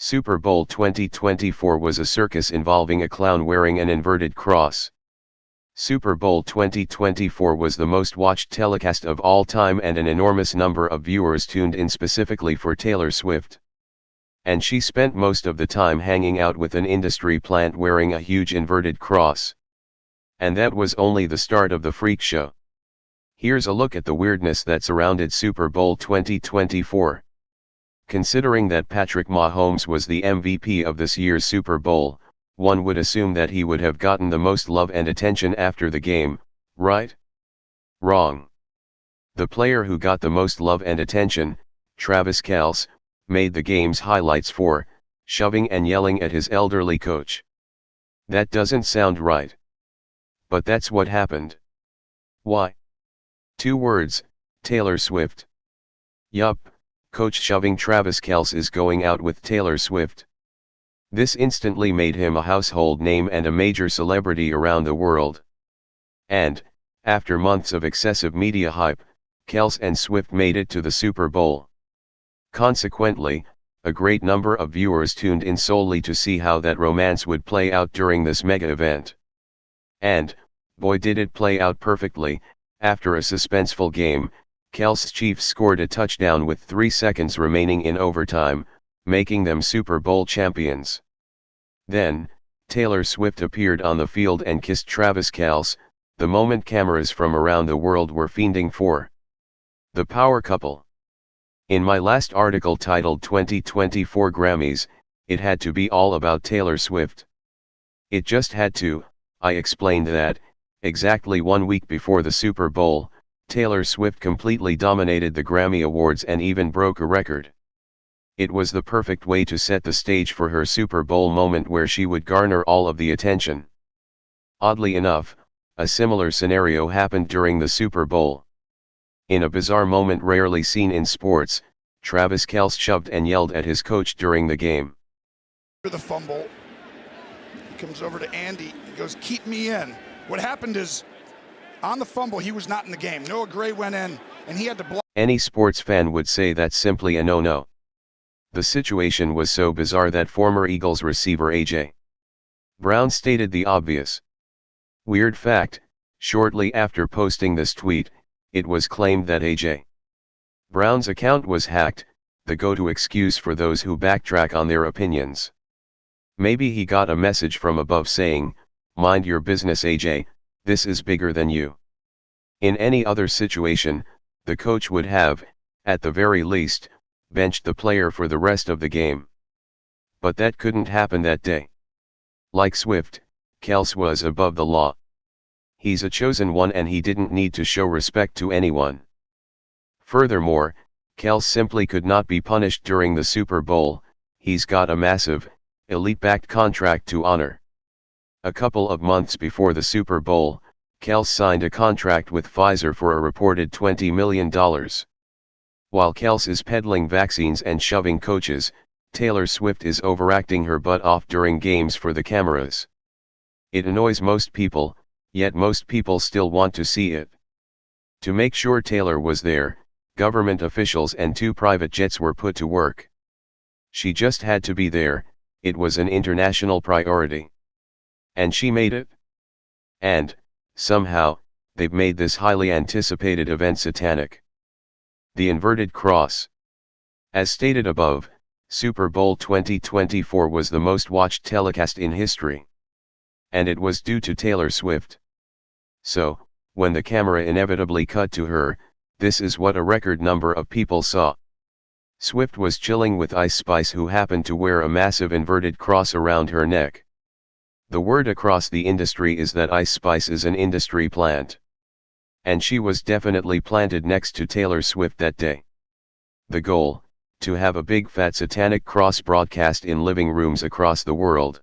Super Bowl 2024 was a circus involving a clown wearing an inverted cross. Super Bowl 2024 was the most watched telecast of all time, and an enormous number of viewers tuned in specifically for Taylor Swift. And she spent most of the time hanging out with an industry plant wearing a huge inverted cross. And that was only the start of the freak show. Here's a look at the weirdness that surrounded Super Bowl 2024. Considering that Patrick Mahomes was the MVP of this year's Super Bowl, one would assume that he would have gotten the most love and attention after the game, right? Wrong. The player who got the most love and attention, Travis Kelce, made the game's highlights for shoving and yelling at his elderly coach. That doesn't sound right. But that's what happened. Why? 2 words, Taylor Swift. Yup, coach shoving Travis Kelce is going out with Taylor Swift. This instantly made him a household name and a major celebrity around the world. And, after months of excessive media hype, Kelce and Swift made it to the Super Bowl. Consequently, a great number of viewers tuned in solely to see how that romance would play out during this mega event. And, boy did it play out perfectly. After a suspenseful game, Kelce's Chiefs scored a touchdown with 3 seconds remaining in overtime, making them Super Bowl champions. Then, Taylor Swift appeared on the field and kissed Travis Kelce, the moment cameras from around the world were fiending for. The power couple. In my last article titled 2024 Grammys, it had to be all about Taylor Swift. It just had to. I explained that, exactly 1 week before the Super Bowl, Taylor Swift completely dominated the Grammy Awards and even broke a record. It was the perfect way to set the stage for her Super Bowl moment where she would garner all of the attention. Oddly enough, a similar scenario happened during the Super Bowl. In a bizarre moment rarely seen in sports, Travis Kelce shoved and yelled at his coach during the game. The fumble. He comes over to Andy. He goes, "Keep me in." What happened is, on the fumble, he was not in the game. Noah Gray went in, and he had to block. Any sports fan would say that's simply a no-no. The situation was so bizarre that former Eagles receiver A.J. Brown stated the obvious. Weird fact, shortly after posting this tweet, it was claimed that A.J. Brown's account was hacked, the go-to excuse for those who backtrack on their opinions. Maybe he got a message from above saying, "Mind your business, AJ, this is bigger than you." In any other situation, the coach would have, at the very least, benched the player for the rest of the game. But that couldn't happen that day. Like Swift, Kelce was above the law. He's a chosen one and he didn't need to show respect to anyone. Furthermore, Kelce simply could not be punished during the Super Bowl. He's got a massive, elite-backed contract to honor. A couple of months before the Super Bowl, Kelce signed a contract with Pfizer for a reported $20 million. While Kelce is peddling vaccines and shoving coaches, Taylor Swift is overacting her butt off during games for the cameras. It annoys most people, yet most people still want to see it. To make sure Taylor was there, government officials and 2 private jets were put to work. She just had to be there, it was an international priority. And she made it. And, somehow, they've made this highly anticipated event satanic. The inverted cross. As stated above, Super Bowl 2024 was the most watched telecast in history. And it was due to Taylor Swift. So, when the camera inevitably cut to her, this is what a record number of people saw. Swift was chilling with Ice Spice, who happened to wear a massive inverted cross around her neck. The word across the industry is that Ice Spice is an industry plant. And she was definitely planted next to Taylor Swift that day. The goal, to have a big fat satanic cross broadcast in living rooms across the world.